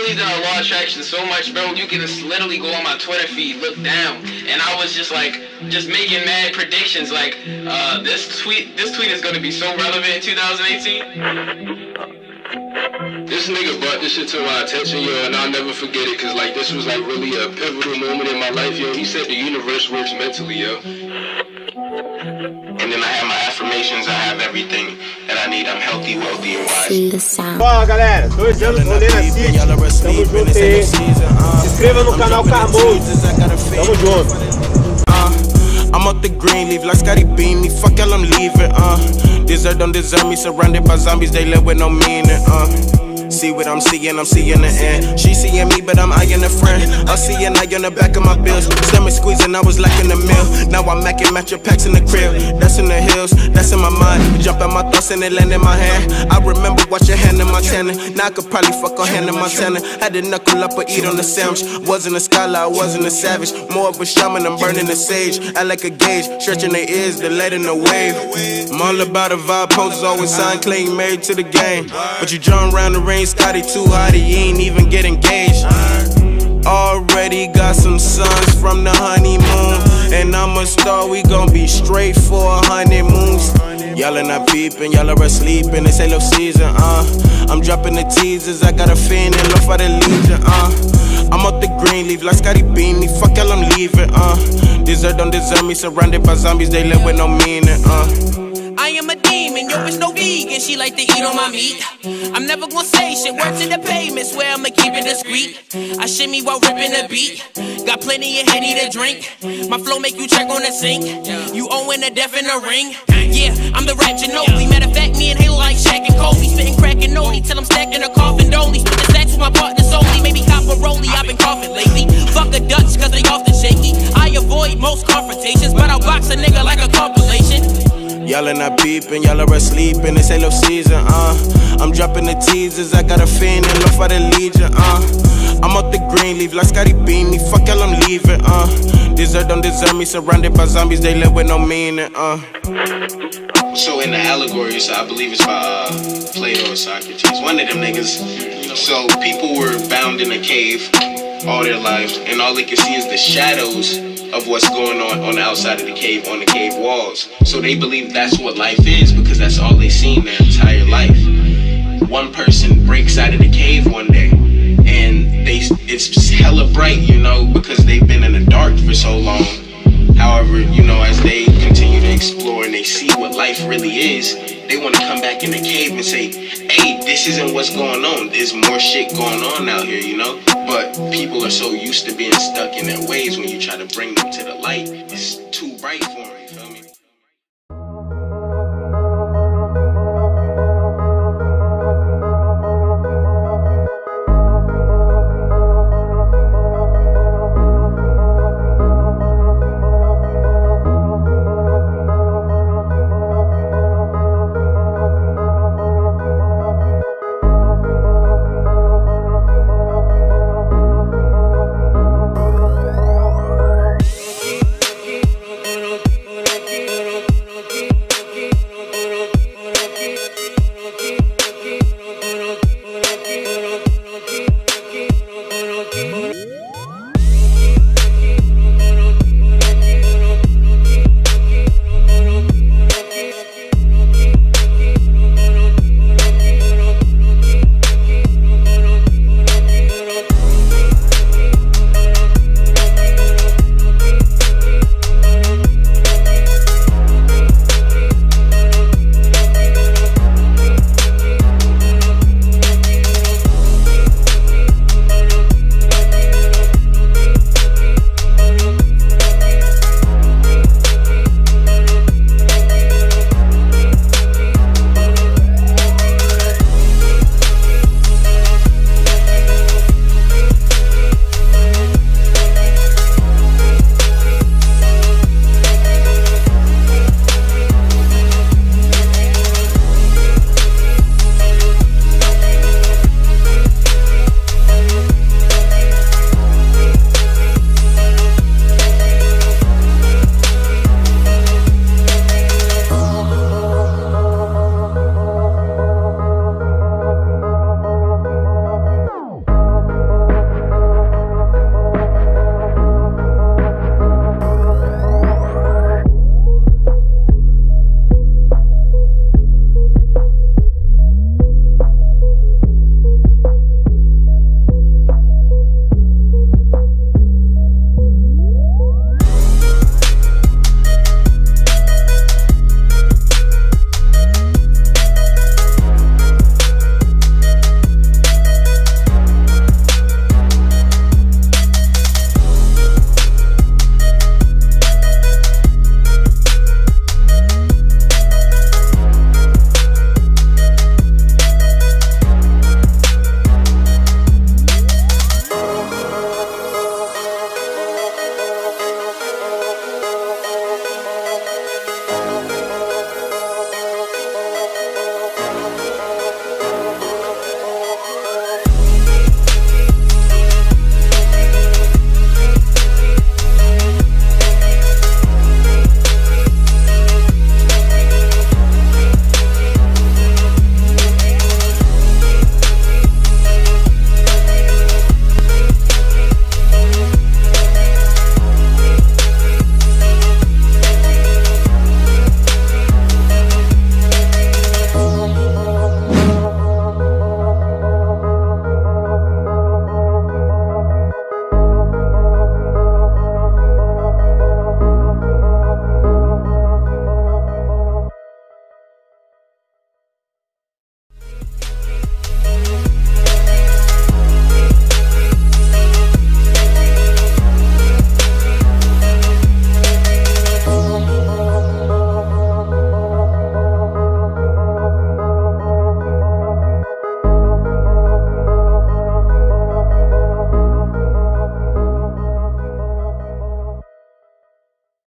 believe that I lost traction so much, bro. You can just literally go on my Twitter feed, look down, and I was just like, making mad predictions. Like, this tweet is gonna be so relevant in 2018. This nigga brought this shit to my attention, yo, and I'll never forget it, cause like this was like really a pivotal moment in my life, yo. He said the universe works mentally, yo. And then I have my affirmations, I have everything that I need. I'm healthy, wealthy, and wise. Fala galera, 2 anos rolê na City, tamo junto aí. Se inscreva no canal Carmoso, tamo junto. I'm up the green, leave like Scotty Beanie. Fuck y'all, I'm leaving. Deserve don't deserve me, surrounded by zombies, they live with no meaning. See what I'm seeing the end. She seeing me, but I'm eyeing a friend. I see an eye on the back of my bills. Stomach squeezing, I was lacking the meal. Now I'm macking match your packs in the crib. That's in the hills, that's in my mind. Jump at my thoughts and it land in my hand. I remember watch your hand in my tanner. Now I could probably fuck on hand in my tanner. Had to knuckle up or eat on the sandwich. Wasn't a scholar, I wasn't a savage. More of a shaman, I'm burning the sage. I like a gauge, stretching their ears, the lead in the wave. I'm all about a vibe, poses always sign, claim married to the game. But you drawing around the rain, Scotty too hot, he ain't even get engaged. Already got some sons from the honeymoon, and I'm a star, we gon' be straight for 100 moons. Y'all are not peeping, y'all are asleep in this Halo season, I'm dropping the teasers, I got a fan and love for the legion, I'm up the green, leave like Scotty Beanie. Fuck y'all, I'm leaving, Deserve don't deserve me, surrounded by zombies, they live with no meaning, I am a demon, yo, it's no vegan. She like to eat on my meat. I'm never gonna say shit, work to the pavement, swear I'ma keep it discreet. I shimmy while ripping the beat. Got plenty of Henny to drink. My flow make you check on the sink. You owing a death in the ring. Yeah, I'm the rap Ginobili. Matter of fact, me and Halo like Shaq and Kobe. Spitting crack and Noli till I'm stacking a coffin dolly. Spit the stacks with my partner solely. Maybe cop a rollie, I've been coughing lately. Fuck a Dutch, cause they often shaky. I avoid most confrontations, but I'll box a nigga like a compilation. Y'all are not peeping, y'all are asleep in this Halo season, I'm dropping the teasers, I got a fan and love for the legion, I'm up the green, leave like Scotty Beanie. Fuck y'all, I'm leaving, Deserve don't deserve me, surrounded by zombies, they live with no meaning, So in the allegory, so I believe it's by Plato or Socrates, one of them niggas. So people were bound in a cave all their lives, and all they can see is the shadows of what's going on the outside of the cave, on the cave walls. So they believe that's what life is, because that's all they seen their entire life. One person breaks out of the cave one day, and it's hella bright, you know, because they've been in the dark for so long. However, you know, as they continue to explore and they see what life really is, they want to come back in the cave and say, hey, this isn't what's going on. There's more shit going on out here, you know? But people are so used to being stuck in their ways, when you try to bring them to the light, it's too bright for them.